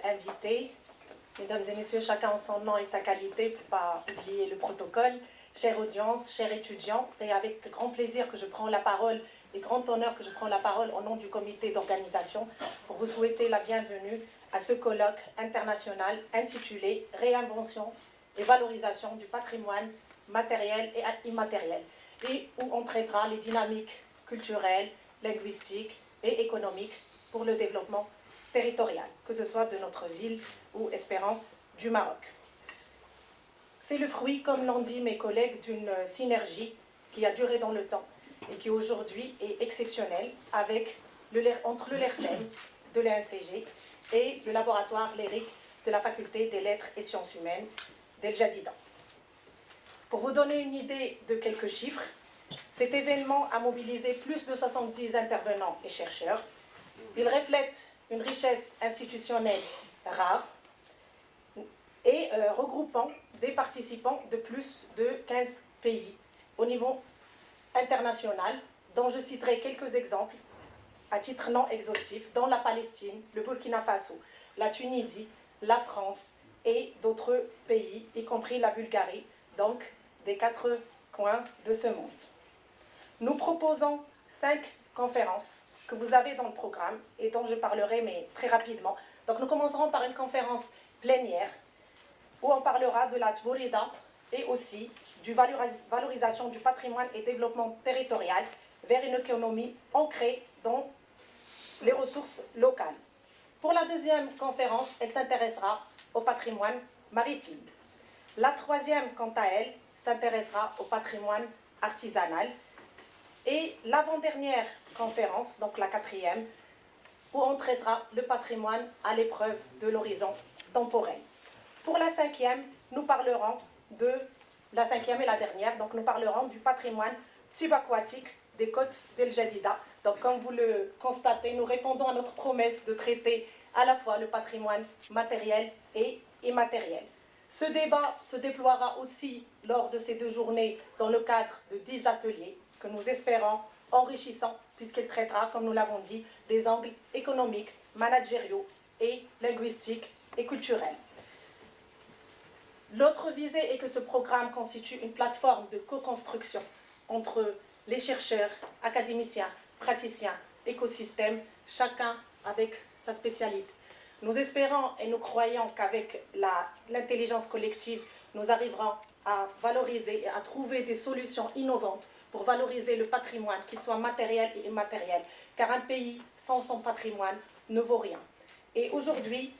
Invités, mesdames et messieurs, chacun en son nom et sa qualité, pour ne pas oublier le protocole. Chère audience, chers étudiants, c'est avec grand plaisir que je prends la parole et grand honneur que je prends la parole au nom du comité d'organisation pour vous souhaiter la bienvenue à ce colloque international intitulé « Réinvention et valorisation du patrimoine matériel et immatériel » et où on traitera les dynamiques culturelles, linguistiques et économiques pour le développement territorial, que ce soit de notre ville ou, espérant, du Maroc. C'est le fruit, comme l'ont dit mes collègues, d'une synergie qui a duré dans le temps et qui aujourd'hui est exceptionnelle entre le LERSEM de l'ENCG et le laboratoire LERIC de la Faculté des Lettres et Sciences Humaines d'El Jadida. Pour vous donner une idée de quelques chiffres, cet événement a mobilisé plus de 70 intervenants et chercheurs. Il reflète une richesse institutionnelle rare et regroupant des participants de plus de 15 pays au niveau international, dont je citerai quelques exemples à titre non exhaustif, dont la Palestine, le Burkina Faso, la Tunisie, la France et d'autres pays, y compris la Bulgarie, donc des 4 coins de ce monde. Nous proposons 5 conférences que vous avez dans le programme et dont je parlerai, mais très rapidement. Donc nous commencerons par une conférence plénière où on parlera de la Tbourida et aussi de valorisation du patrimoine et développement territorial vers une économie ancrée dans les ressources locales. Pour la deuxième conférence, elle s'intéressera au patrimoine maritime. La troisième, quant à elle, s'intéressera au patrimoine artisanal. Et l'avant-dernière conférence, donc la quatrième, où on traitera le patrimoine à l'épreuve de l'horizon temporel. Pour la cinquième, nous parlerons de la cinquième et la dernière, donc nous parlerons du patrimoine subaquatique des côtes d'El Jadida. Donc comme vous le constatez, nous répondons à notre promesse de traiter à la fois le patrimoine matériel et immatériel. Ce débat se déploiera aussi lors de ces 2 journées dans le cadre de 10 ateliers que nous espérons enrichissants, puisqu'il traitera, comme nous l'avons dit, des angles économiques, managériaux et linguistiques et culturels. L'autre visée est que ce programme constitue une plateforme de co-construction entre les chercheurs, académiciens, praticiens, écosystèmes, chacun avec sa spécialité. Nous espérons et nous croyons qu'avec l'intelligence collective, nous arriverons à valoriser et à trouver des solutions innovantes pour valoriser le patrimoine, qu'il soit matériel et immatériel, car un pays sans son patrimoine ne vaut rien. Et aujourd'hui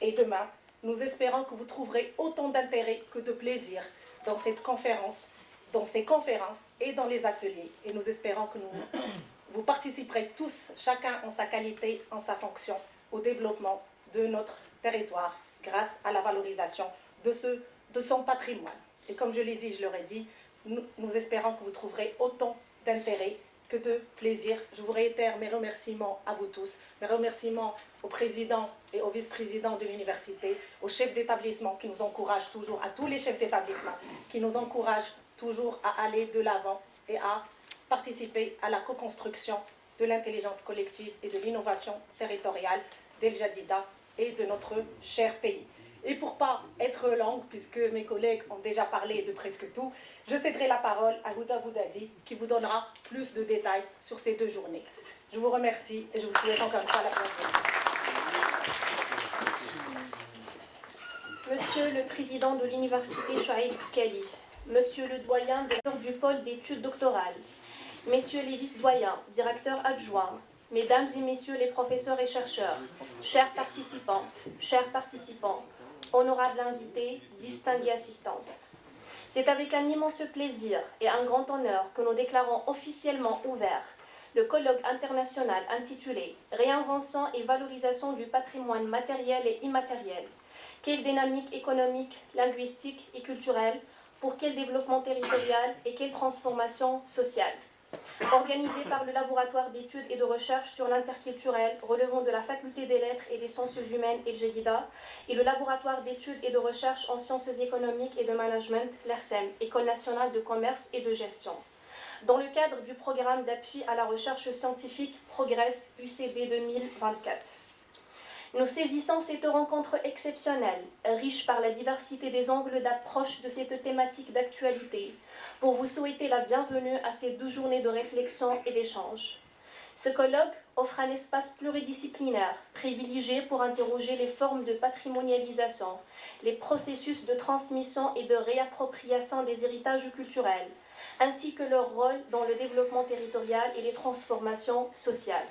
et demain, nous espérons que vous trouverez autant d'intérêt que de plaisir dans cette conférence, dans ces conférences et dans les ateliers. Et nous espérons que vous participerez tous, chacun en sa qualité, en sa fonction, au développement de notre territoire grâce à la valorisation de son patrimoine. Et comme je l'ai dit, je l'aurais dit, nous espérons que vous trouverez autant d'intérêt que de plaisir. Je vous réitère mes remerciements à vous tous, mes remerciements au président et au vice-président de l'université, aux chefs d'établissement qui nous encouragent toujours, à tous les chefs d'établissement qui nous encouragent toujours à aller de l'avant et à participer à la co-construction de l'intelligence collective et de l'innovation territoriale d'El Jadida et de notre cher pays. Et pour ne pas être longue, puisque mes collègues ont déjà parlé de presque tout, je céderai la parole à Houda Boudadi, qui vous donnera plus de détails sur ces 2 journées. Je vous remercie et je vous souhaite encore une fois la bienvenue. Monsieur le président de l'université Chouaïb Kali, monsieur le doyen du pôle d'études doctorales, messieurs les vice-doyens, directeurs adjoints, mesdames et messieurs les professeurs et chercheurs, chères participantes, chers participants, honorables invités, distingués assistants. C'est avec un immense plaisir et un grand honneur que nous déclarons officiellement ouvert le colloque international intitulé « Réinvention et valorisation du patrimoine matériel et immatériel. Quelle dynamique économique, linguistique et culturelle, pour quel développement territorial et quelle transformation sociale ?» organisé par le laboratoire d'études et de recherche sur l'interculturel relevant de la Faculté des Lettres et des Sciences Humaines El Jadida et le laboratoire d'études et de recherche en sciences économiques et de management, l'ERSEM, École nationale de commerce et de gestion. Dans le cadre du programme d'appui à la recherche scientifique Progress UCD 2024. Nous saisissons cette rencontre exceptionnelle, riche par la diversité des angles d'approche de cette thématique d'actualité, pour vous souhaiter la bienvenue à ces 2 journées de réflexion et d'échange. Ce colloque offre un espace pluridisciplinaire, privilégié pour interroger les formes de patrimonialisation, les processus de transmission et de réappropriation des héritages culturels, ainsi que leur rôle dans le développement territorial et les transformations sociales.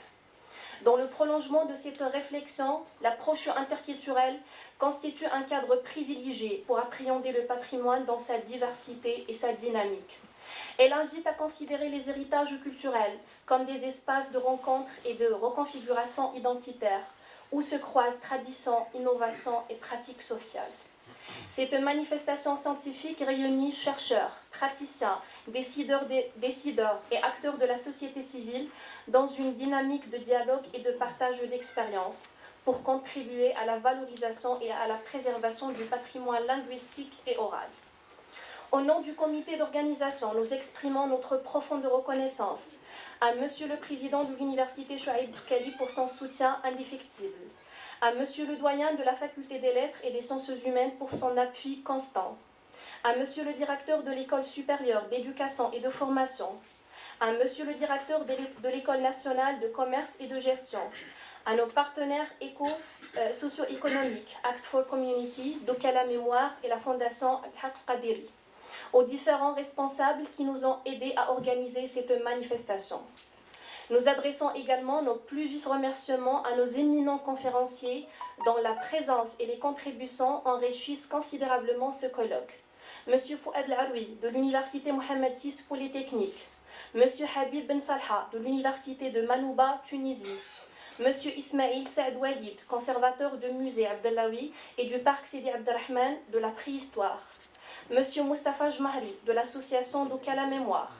Dans le prolongement de cette réflexion, l'approche interculturelle constitue un cadre privilégié pour appréhender le patrimoine dans sa diversité et sa dynamique. Elle invite à considérer les héritages culturels comme des espaces de rencontre et de reconfiguration identitaire, où se croisent tradition, innovation et pratiques sociales. Cette manifestation scientifique réunit chercheurs, praticiens, décideurs et acteurs de la société civile dans une dynamique de dialogue et de partage d'expériences pour contribuer à la valorisation et à la préservation du patrimoine linguistique et oral. Au nom du comité d'organisation, nous exprimons notre profonde reconnaissance à Monsieur le Président de l'Université Chouaïb Doukkali pour son soutien indéfectible, à Monsieur le Doyen de la Faculté des Lettres et des Sciences Humaines pour son appui constant, à Monsieur le Directeur de l'École supérieure d'éducation et de formation, à Monsieur le Directeur de l'École nationale de commerce et de gestion, à nos partenaires socio-économiques, Act for Community, Doukkala Mémoire et la Fondation Al-Haq Qadiri, aux différents responsables qui nous ont aidés à organiser cette manifestation. Nous adressons également nos plus vifs remerciements à nos éminents conférenciers dont la présence et les contributions enrichissent considérablement ce colloque. Monsieur Fouad Al-Aroui de l'Université Mohamed VI Polytechnique, Monsieur Habib Ben Salha de l'Université de Manouba, Tunisie, Monsieur Ismail Saad Walid, conservateur du musée Abdellaoui et du parc Sidi Abderrahman de la préhistoire, Monsieur Mustafa Jmahri de l'association Doukkala Mémoire,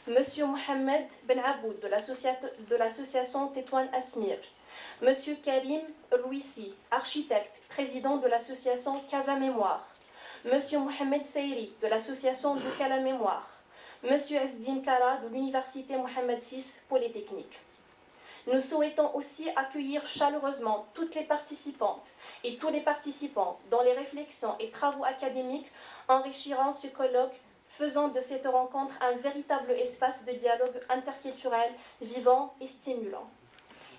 Monsieur Mohamed Ben Aboud de l'association Tétouan Asmir, Monsieur Karim Rouissi, architecte, président de l'association Casa Mémoire, Monsieur Mohamed Seyri de l'association Doukkala Mémoire, Monsieur Asdine Kara de l'Université Mohamed VI Polytechnique. Nous souhaitons aussi accueillir chaleureusement toutes les participantes et tous les participants dont les réflexions et travaux académiques enrichiront ce colloque, faisant de cette rencontre un véritable espace de dialogue interculturel vivant et stimulant.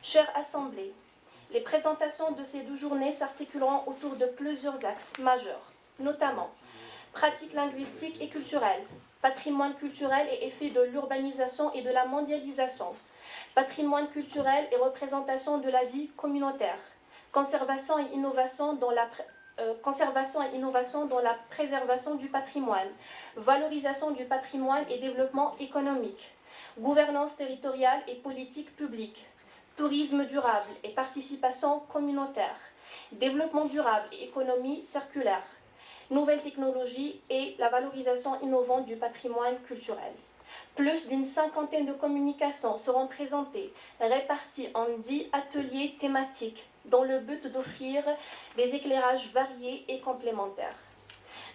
Chère Assemblée, les présentations de ces 2 journées s'articuleront autour de plusieurs axes majeurs, notamment pratiques linguistiques et culturelles, patrimoine culturel et effets de l'urbanisation et de la mondialisation, patrimoine culturel et représentation de la vie communautaire, conservation et innovation dans la préservation du patrimoine, valorisation du patrimoine et développement économique, gouvernance territoriale et politique publique, tourisme durable et participation communautaire, développement durable et économie circulaire, nouvelles technologies et la valorisation innovante du patrimoine culturel. Plus d'une 50aine de communications seront présentées, réparties en 10 ateliers thématiques, dans le but d'offrir des éclairages variés et complémentaires.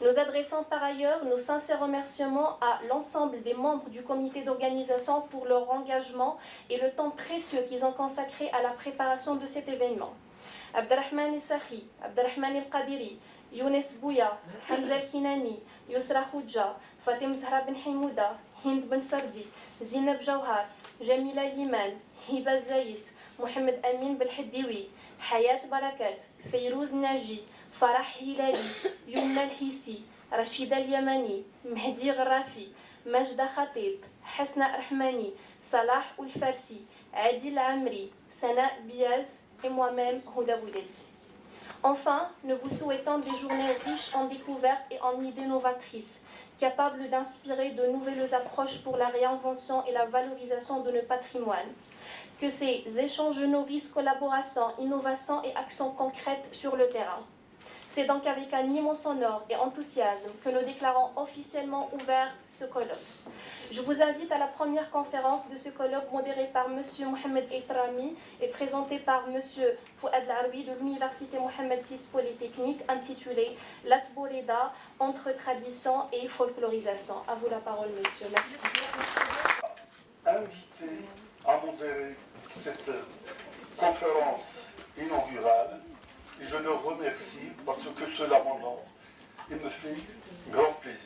Nous adressons par ailleurs nos sincères remerciements à l'ensemble des membres du comité d'organisation pour leur engagement et le temps précieux qu'ils ont consacré à la préparation de cet événement. Abderrahman Essahi, Abderrahman El-Qadiri, Younes Bouya, Hamza El-Kinani, Yousra Khoudja, Fatim Zahra Ben Haimouda, Hind Ben Sardi, Zineb Jawhar, Jamila Liman, Hiba Zayed, Mohamed Amin Belhaddiwi, Hayat Barakat, Fayrouz Naji, Farah Hilali, Yumna El-Hissi, Rachida El-Yamani, Mehdi Ghrafi, Majda Khatib, Hasna Rahmani, Salah Oul-Farsi, Adil Amri, Sana Biaz et moi-même, Houda Boudelti. Enfin, nous vous souhaitons des journées riches en découvertes et en idées novatrices, capables d'inspirer de nouvelles approches pour la réinvention et la valorisation de nos patrimoines. Que ces échanges nourrissent collaboration, innovation et actions concrètes sur le terrain. C'est donc avec un immense honneur et enthousiasme que nous déclarons officiellement ouvert ce colloque. Je vous invite à la première conférence de ce colloque modérée par M. Mohamed Eitrami et présentée par M. Fouad Al-Aroui de l'Université Mohamed VI Polytechnique, intitulée L'Atboreda entre tradition et folklorisation. À vous la parole, messieurs. Merci. Invité à modérer cette conférence inaugurale et je le remercie parce que cela m'honore et me fait grand plaisir.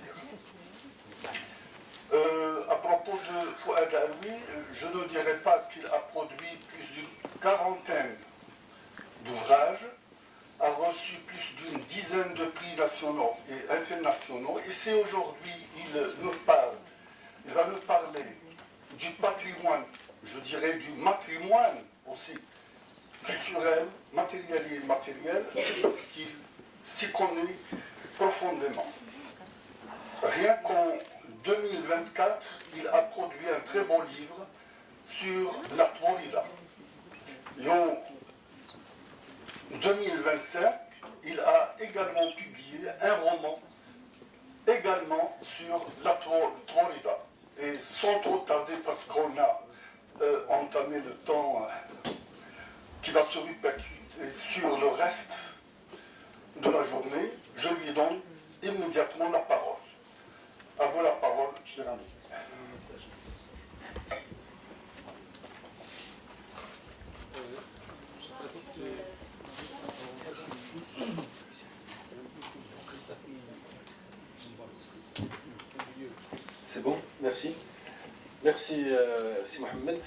À propos de Fouad Aloui, je ne dirais pas qu'il a produit plus d'une quarantaine d'ouvrages, a reçu plus d'une dizaine de prix nationaux et internationaux, et c'est aujourd'hui il va nous parler du patrimoine, je dirais du matrimoine aussi, culturel, matériel et immatériel, parce qu'il s'y connaît profondément. Rien qu'en 2024, il a produit un très bon livre sur la Florida. Et en 2025, il a également publié un roman également sur la Florida. Et sans trop tarder, parce qu'on a entamé le temps qui va se répercuter sur le reste de la journée, je lui donne immédiatement la parole. À vous la parole, cher ami. C'est bon, merci. Merci, Si Mohamed.